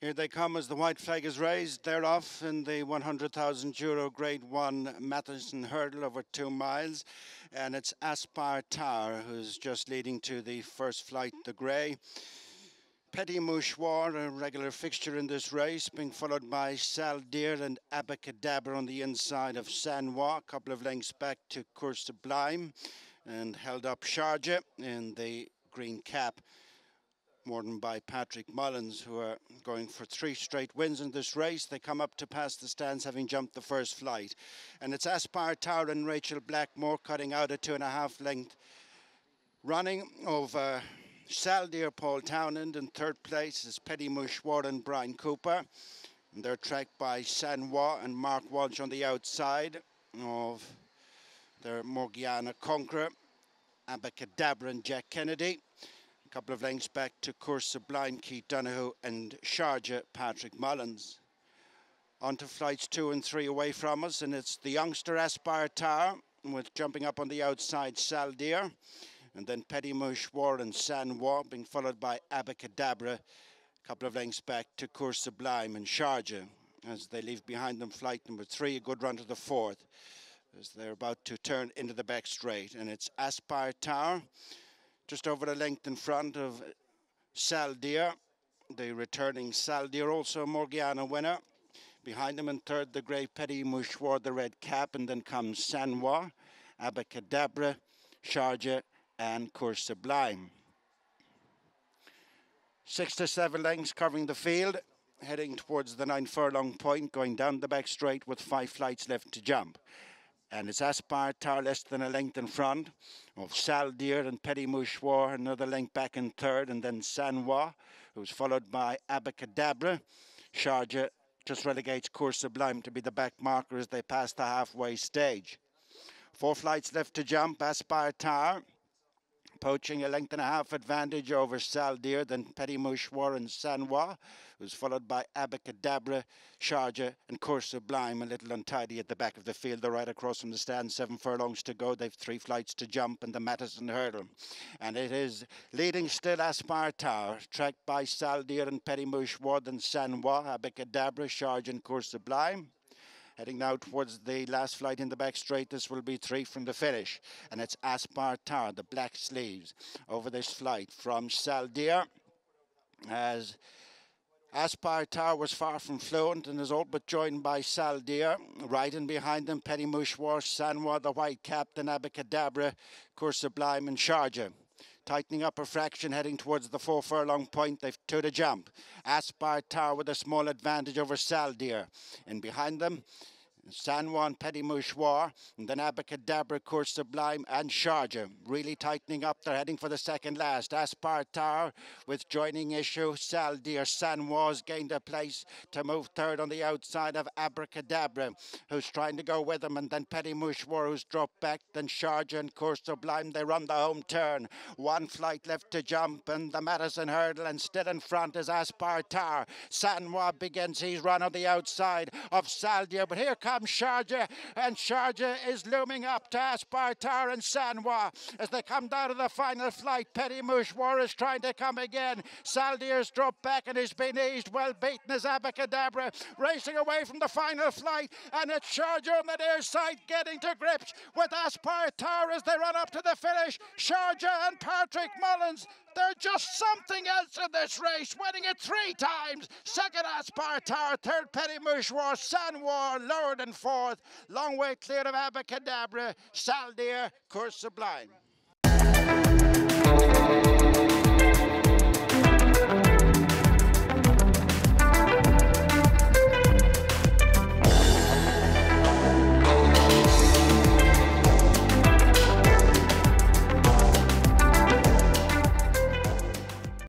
Here they come as the white flag is raised. They're off in the €100,000 Grade 1 Matheson Hurdle over 2 miles. And it's Aspire Tower who's just leading to the first flight, the grey. Petit Mouchoir, a regular fixture in this race, being followed by Saldir and Abacadabra on the inside of Sanois, a couple of lengths back to Course Sublime, and held up Sharjah in the green cap, worn by Patrick Mullins, who are going for 3 straight wins in this race. They come up to pass the stands, having jumped the first flight. And it's Aspire Tower and Rachel Blackmore cutting out a 2.5 length running over Saldir Paul Townend. In third place is Petit Mouchoir and Brian Cooper. And they're tracked by Sanois and Mark Walsh on the outside of their Morgiana Conqueror, Abacadabra and Jack Kennedy. Couple of lengths back to Course Sublime, Keith Donoghue and Sharjah, Patrick Mullins. On to flights 2 and 3 away from us, and it's the youngster Aspire Tower with jumping up on the outside Saldir, and then Petit Mouchoir and Sanois being followed by Abacadabra, a couple of lengths back to Course Sublime and Sharjah as they leave behind them flight number 3, a good run to the 4th as they're about to turn into the back straight. And it's Aspire Tower just over a length in front of Saldir, the returning Saldir, also a Morgiana winner. Behind them in third, the grey Petit Mouchoir, the red cap, and then comes Sanois, Abacadabra, Sharjah, and Course Sublime. 6 to 7 lengths covering the field, heading towards the 9 furlong point, going down the back straight with 5 flights left to jump. And it's Aspire Tower less than a length in front of Saldir and Petit Mouchoir, another length back in third, and then Sanois, who's followed by Abacadabra. Sharjah just relegates Course Sublime to be the back marker as they pass the halfway stage. 4 flights left to jump. Aspire Tower poaching a length and a half advantage over Saldir, then Petit Mouchoir and Sanois, who's followed by Abacadabra, Sharjah, and Course Sublime, a little untidy at the back of the field. They're right across from the stand, 7 furlongs to go. They've 3 flights to jump in the Matheson Hurdle. And it is leading still Aspire Tower, tracked by Saldir and Petit Mouchoir, then Sanois, Abacadabra, Sharjah, and Course Sublime. Heading now towards the last flight in the back straight. This will be 3 from the finish. And it's Aspire Tower, the black sleeves, over this flight from Saldir. As Aspire Tower was far from fluent and is all but joined by Saldir. Right in behind them, Petit Mouchoir, Sanois, the white captain, Abacadabra, Course Sublime, and Sharjah. Tightening up a fraction, heading towards the 4 furlong point. They've 2 to jump. Aspire Tower with a small advantage over Saldir. And behind them, Sanois and Petit Mouchoir, and then Abacadabra, Course Sublime, and Sharjah. Really tightening up. They're heading for the second last. Aspire Tower with joining issue. Saldir. Sanois gained a place to move third on the outside of Abacadabra, who's trying to go with them, and then Petit Mouchoir, who's dropped back. Then Sharjah and Course Sublime. They run the home turn. 1 flight left to jump in the Matheson Hurdle, and still in front is Aspire Tower. Sanois begins his run on the outside of Saldir, but here comes Sharjah, and Sharjah is looming up to Aspire Tower and Sanois as they come down to the final flight. Petit Mouchoir is trying to come again. Saldir's dropped back and has been eased. Well beaten is Abacadabra, racing away from the final flight, and it's Sharjah on the near side getting to grips with Aspire Tower as they run up to the finish. Sharjah and Patrick Mullins, they're just something else in this race, winning it 3 times. Second Aspire Tower, third Petit Mouchoir, Sanois lowered in fourth. Long way clear of Abacadabra, Saldir, Course Sublime.